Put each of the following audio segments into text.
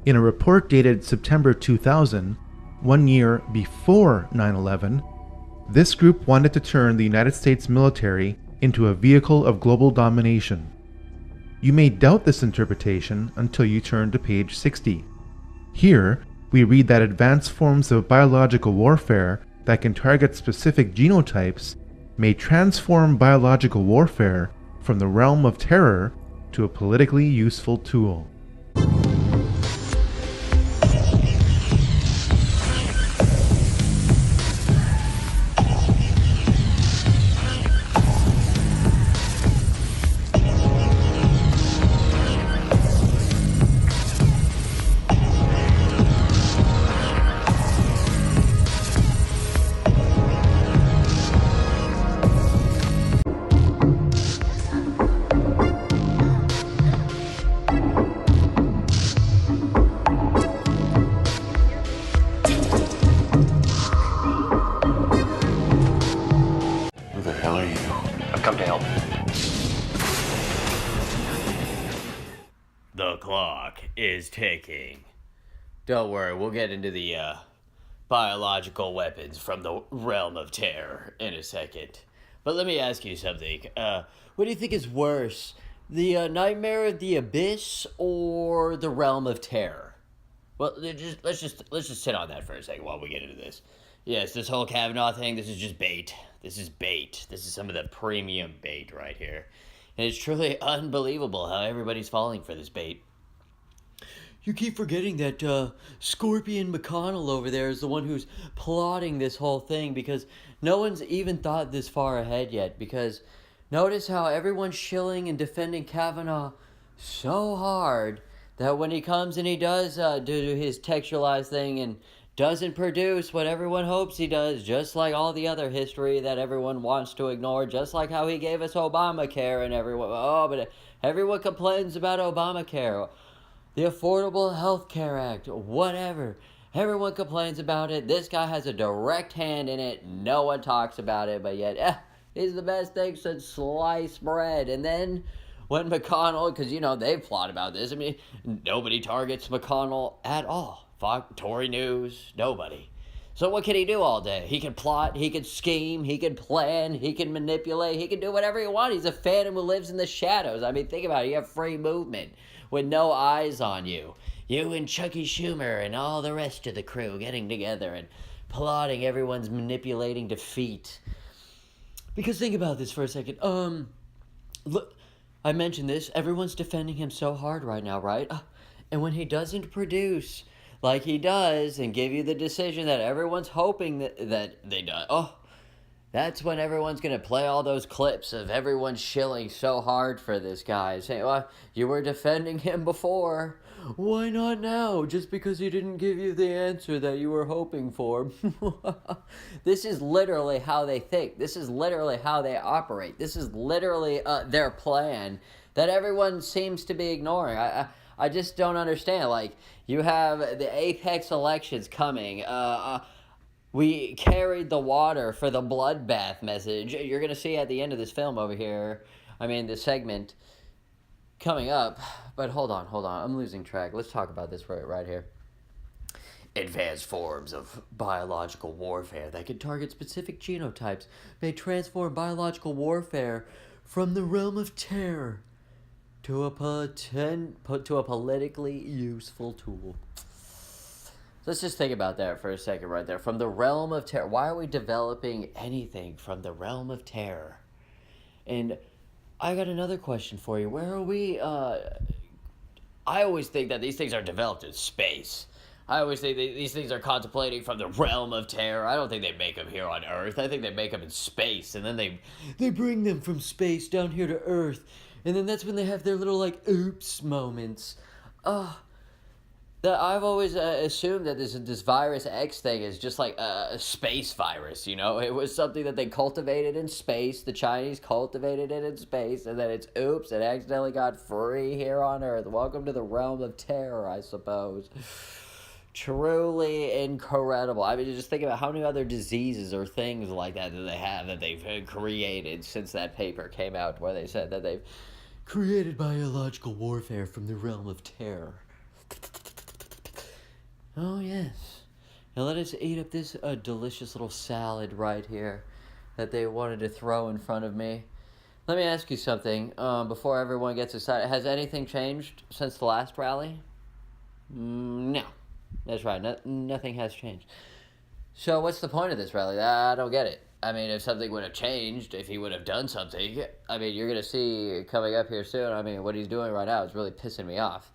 In a report dated September 2000, 1 year before 9/11, this group wanted to turn the United States military into a vehicle of global domination. You may doubt this interpretation until you turn to page 60. Here, we read that advanced forms of biological warfare that can target specific genotypes may transform biological warfare from the realm of terror to a politically useful tool. The clock is ticking. Don't worry, we'll get into the biological weapons from the realm of terror in a second. But let me ask you something. What do you think is worse, the nightmare of the abyss or the realm of terror? Well, let's just sit on that for a second while we get into this. Yes, this whole Kavanaugh thing, this is just bait. This is bait. This is some of the premium bait right here. And it's truly unbelievable how everybody's falling for this bait. You keep forgetting that Scorpion McConnell over there is the one who's plotting this whole thing, because no one's even thought this far ahead yet. Because notice how everyone's shilling and defending Kavanaugh so hard that when he comes and he does do his textualized thing and doesn't produce what everyone hopes he does, just like all the other history that everyone wants to ignore, just like how he gave us Obamacare and everyone complains about Obamacare, the Affordable Health Care Act, whatever. Everyone complains about it. This guy has a direct hand in it. No one talks about it, but yet, he's the best thing since sliced bread. And then when McConnell, because, they've plotted about this. I mean, nobody targets McConnell at all. Tory News, nobody. So what can he do all day? He can plot, he can scheme, he can plan, he can manipulate, he can do whatever he wants. He's a phantom who lives in the shadows. I mean, think about it. You have free movement with no eyes on you. You and Chucky Schumer and all the rest of the crew getting together and plotting everyone's manipulating defeat. Because think about this for a second. Look, I mentioned this. Everyone's defending him so hard right now, right? And when he doesn't produce like he does and give you the decision that everyone's hoping that they do, that's when everyone's going to play all those clips of everyone shilling so hard for this guy, saying, well, you were defending him before. Why not now? Just because he didn't give you the answer that you were hoping for. This is literally how they think. This is literally how they operate. This is literally their plan that everyone seems to be ignoring. I just don't understand. Like, you have the apex elections coming. We carried the water for the bloodbath message. You're going to see at the end of this film over here, this segment coming up. But hold on. I'm losing track. Let's talk about this right here. Advanced forms of biological warfare that can target specific genotypes may transform biological warfare from the realm of terror to a politically useful tool. Let's just think about that for a second right there. From the realm of terror. Why are we developing anything from the realm of terror? And I got another question for you. Where are we? I always think that these things are developed in space. I always think these things are contemplating from the realm of terror. I don't think they make them here on Earth. I think they make them in space. And then they bring them from space down here to Earth. And then that's when they have their little, oops moments. I've always assumed that this virus X thing is just like a space virus, It was something that they cultivated in space. The Chinese cultivated it in space. And then it accidentally got free here on Earth. Welcome to the realm of terror, I suppose. Truly incredible. Just think about how many other diseases or things like that they have that they've created since that paper came out where they said that they've created biological warfare from the realm of terror. Oh, yes. Now let us eat up this delicious little salad right here that they wanted to throw in front of me. Let me ask you something before everyone gets excited. Has anything changed since the last rally? No. That's right. Nothing has changed. So what's the point of this rally? I don't get it. I mean, if something would have changed, if he would have done something, I mean, you're going to see coming up here soon, I mean, what he's doing right now is really pissing me off.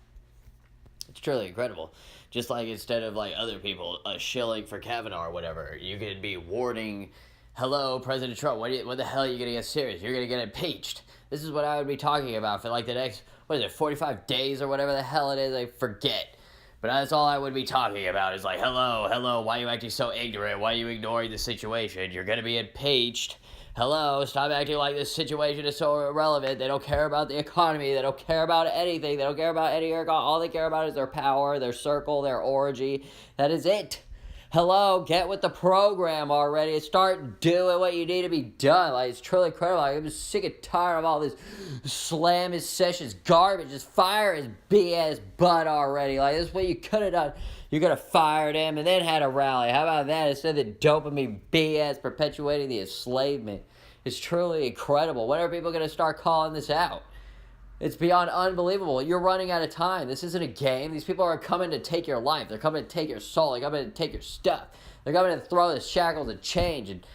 It's truly incredible. Just like instead of like other people shilling for Kavanaugh or whatever, you could be warning, hello, President Trump, what the hell are you going to get serious? You're going to get impeached. This is what I would be talking about for like the next, 45 days or whatever the hell it is, I forget. But that's all I would be talking about is like, hello, why are you acting so ignorant? Why are you ignoring the situation? You're going to be impeached. Hello, stop acting like this situation is so irrelevant. They don't care about the economy. They don't care about anything. They don't care about any. All they care about is their power, their circle, their orgy. That is it. Hello, get with the program already. Start doing what you need to be done. Like, it's truly incredible. Like, I'm sick and tired of all this slam his sessions garbage. Just fire his BS butt already. Like, this is what you could have done. You could have fired him and then had a rally. How about that? Instead of the dopamine BS perpetuating the enslavement. It's truly incredible. When are people going to start calling this out? It's beyond unbelievable. You're running out of time. This isn't a game. These people are coming to take your life. They're coming to take your soul. They're coming to take your stuff. They're coming to throw the shackles and change and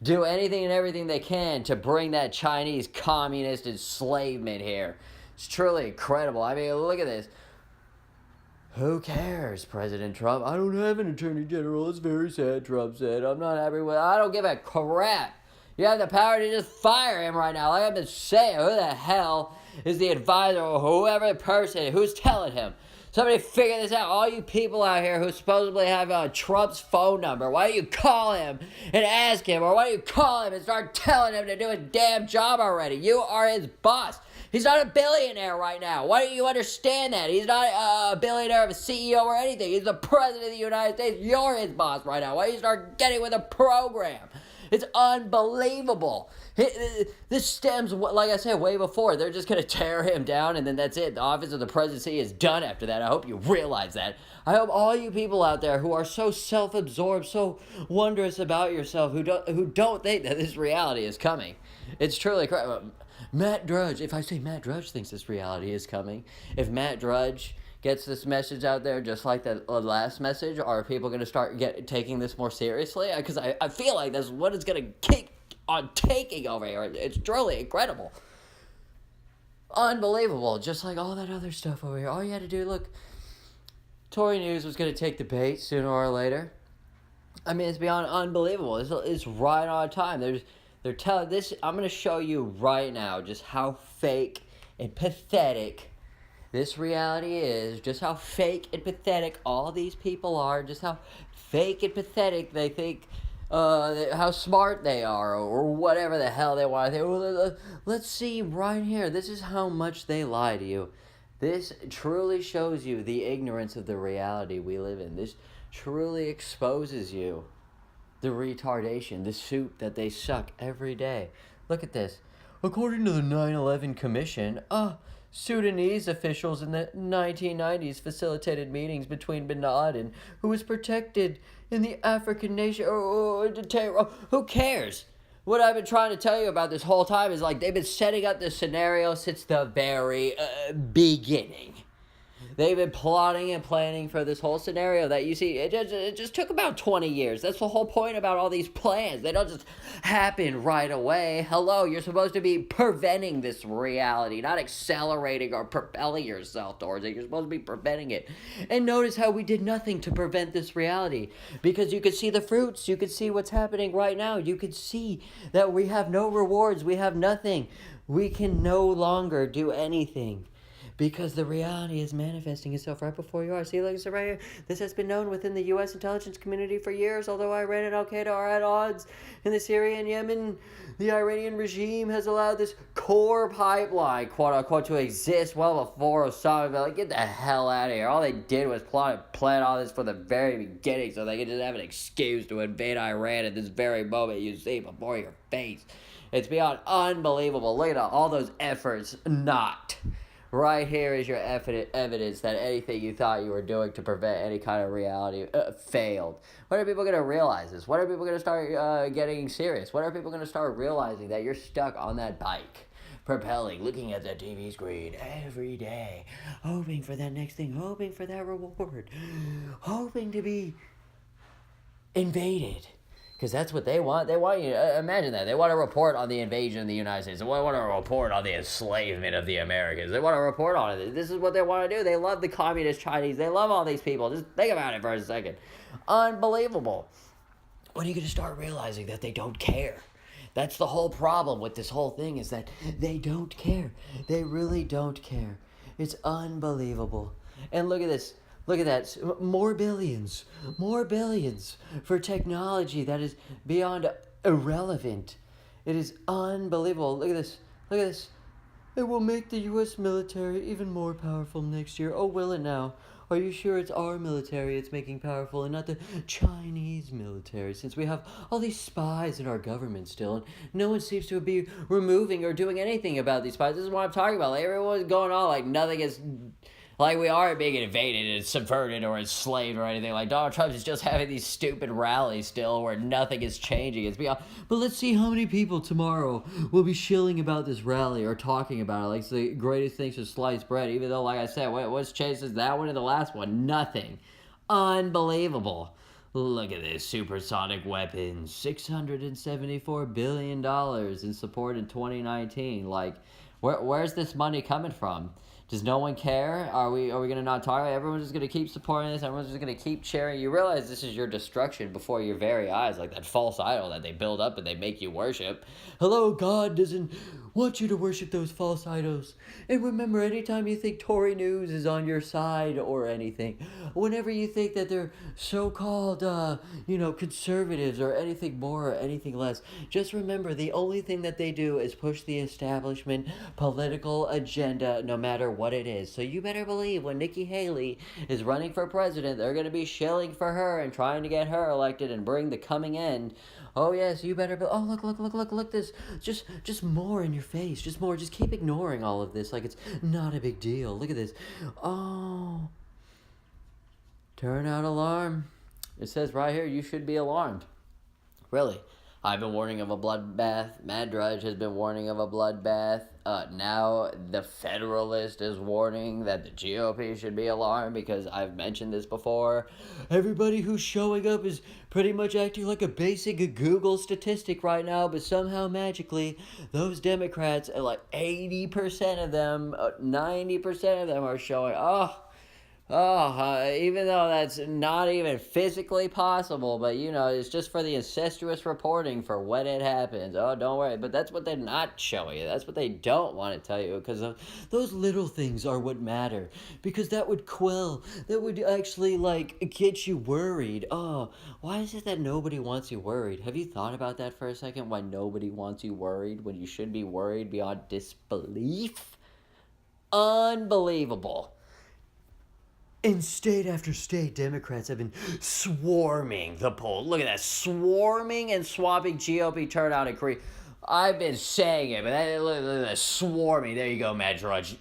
do anything and everything they can to bring that Chinese communist enslavement here. It's truly incredible. I mean, look at this. Who cares, President Trump? I don't have an attorney general. It's very sad, Trump said. I'm not happy with it. I don't give a crap. You have the power to just fire him right now. Like I've been saying, who the hell is the advisor or whoever the person who's telling him? Somebody figure this out. All you people out here who supposedly have Trump's phone number, why don't you call him and ask him? Or why don't you call him and start telling him to do his damn job already? You are his boss. He's not a billionaire right now. Why don't you understand that? He's not a billionaire of a CEO or anything. He's the president of the United States. You're his boss right now. Why don't you start getting with a program? It's unbelievable. This stems, like I said, way before. They're just going to tear him down, and then that's it. The office of the presidency is done after that. I hope you realize that. I hope all you people out there who are so self-absorbed, so wondrous about yourself, who don't think that this reality is coming. It's truly crazy. Matt Drudge, if I say Matt Drudge thinks this reality is coming, if Matt Drudge gets this message out there just like the last message, are people going to start taking this more seriously? Because I feel like that's what it's going to keep on taking over here. It's truly incredible. Unbelievable. Just like all that other stuff over here. All you had to do, look, Tory News was going to take the bait sooner or later. I mean, it's beyond unbelievable. It's right on time. They're telling this. I'm going to show you right now just how fake and pathetic this reality is, just how fake and pathetic all these people are, just how fake and pathetic they think, how smart they are, or whatever the hell they want to think. Well, let's see right here. This is how much they lie to you. This truly shows you the ignorance of the reality we live in. This truly exposes you the retardation, the soup that they suck every day. Look at this. According to the 9/11 Commission, Sudanese officials in the 1990s facilitated meetings between bin Laden, who was protected in the African nation. Who cares? What I've been trying to tell you about this whole time is like they've been setting up this scenario since the very beginning. They've been plotting and planning for this whole scenario that you see. It just took about 20 years. That's the whole point about all these plans. They don't just happen right away. Hello, you're supposed to be preventing this reality, not accelerating or propelling yourself towards it. You're supposed to be preventing it. And notice how we did nothing to prevent this reality. Because you could see the fruits. You could see what's happening right now. You could see that we have no rewards. We have nothing. We can no longer do anything. Because the reality is manifesting itself right before you are. See, like I said right here, this has been known within the U.S. intelligence community for years. Although Iran and Al-Qaeda are at odds in the Syria and Yemen, the Iranian regime has allowed this core pipeline, quote-unquote, to exist well before Osama bin Laden. Get the hell out of here. All they did was plan all this from the very beginning so they could just have an excuse to invade Iran at this very moment you see before your face. It's beyond unbelievable. Look at all those efforts not Right here is your evidence that anything you thought you were doing to prevent any kind of reality failed. When are people going to realize this? When are people going to start getting serious? When are people going to start realizing that you're stuck on that bike, propelling, looking at that TV screen every day, hoping for that next thing, hoping for that reward, hoping to be invaded? Because that's what they want. They want you to imagine that. They want to report on the invasion of the United States. They want to report on the enslavement of the Americans. They want to report on it. This is what they want to do. They love the communist Chinese. They love all these people. Just think about it for a second. Unbelievable. When are you going to start realizing that they don't care? That's the whole problem with this whole thing, is that they don't care. They really don't care. It's unbelievable. And look at this. Look at that. More billions for technology that is beyond irrelevant. It is unbelievable. Look at this. Look at this. It will make the U.S. military even more powerful next year. Oh, will it now? Are you sure it's our military it's making powerful and not the Chinese military? Since we have all these spies in our government still, and no one seems to be removing or doing anything about these spies. This is what I'm talking about. Like, everyone's going on like nothing is... Like, we aren't being invaded and subverted or enslaved or anything. Like, Donald Trump is just having these stupid rallies still where nothing is changing. It's beyond... But let's see how many people tomorrow will be shilling about this rally or talking about it. Like, it's the greatest thing since sliced bread. Even though, like I said, what's changed since that one and the last one? Nothing. Unbelievable. Look at this. Supersonic weapons. $674 billion in support in 2019. Like, where's this money coming from? Does no one care? Are we going to not talk about it? Everyone's just going to keep supporting this. Everyone's just going to keep cheering. You realize this is your destruction before your very eyes, like that false idol that they build up and they make you worship. Hello, God doesn't want you to worship those false idols. And remember, anytime you think Tory News is on your side or anything, whenever you think that they're so-called, conservatives or anything more or anything less, just remember the only thing that they do is push the establishment political agenda, no matter what it is. So you better believe when Nikki Haley is running for president, they're going to be shilling for her and trying to get her elected and bring the coming end. Oh yes, you better be... Oh, look this. Just more in your face. Just more. Just keep ignoring all of this like it's not a big deal. Look at this. Oh. Turn out alarm. It says right here you should be alarmed. Really. I've been warning of a bloodbath. Matt Drudge has been warning of a bloodbath. Now the Federalist is warning that the GOP should be alarmed because I've mentioned this before. Everybody who's showing up is pretty much acting like a basic Google statistic right now, but somehow magically those Democrats, like 80% of them, 90% of them are showing, even though that's not even physically possible, but, it's just for the incestuous reporting for when it happens. Oh, don't worry. But that's what they're not showing you. That's what they don't want to tell you, because those little things are what matter. Because that would actually, get you worried. Oh, why is it that nobody wants you worried? Have you thought about that for a second? Why nobody wants you worried when you should be worried beyond disbelief? Unbelievable. In state after state, Democrats have been swarming the polls. Look at that, swarming and swapping GOP turnout increase. I've been saying it, but look at that, swarming. There you go, Matt Drudge.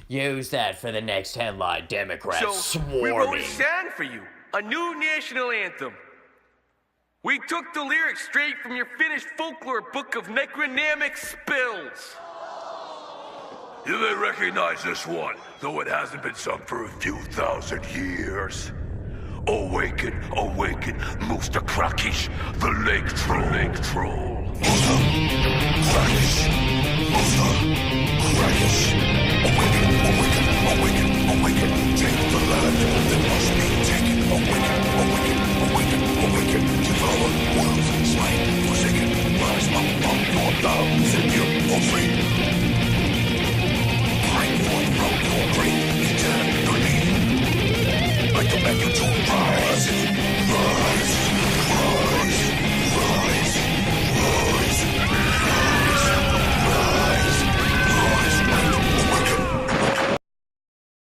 Use that for the next headline. Democrats swarming. We wrote a song for you, a new national anthem. We took the lyrics straight from your finished folklore book of necronamic spills. You may recognize this one, though it hasn't been sung for a few thousand years. Awaken, awaken, Mooster Krakish, the lake troll. Krakish, Mooster Krakish. Awaken, awaken, awaken, awaken. Take the land that must be taken. Awaken, awaken, awaken, awaken. Devour worlds, slain, forsaken. Rise up from your bounds and you're free. Like the metal to rise.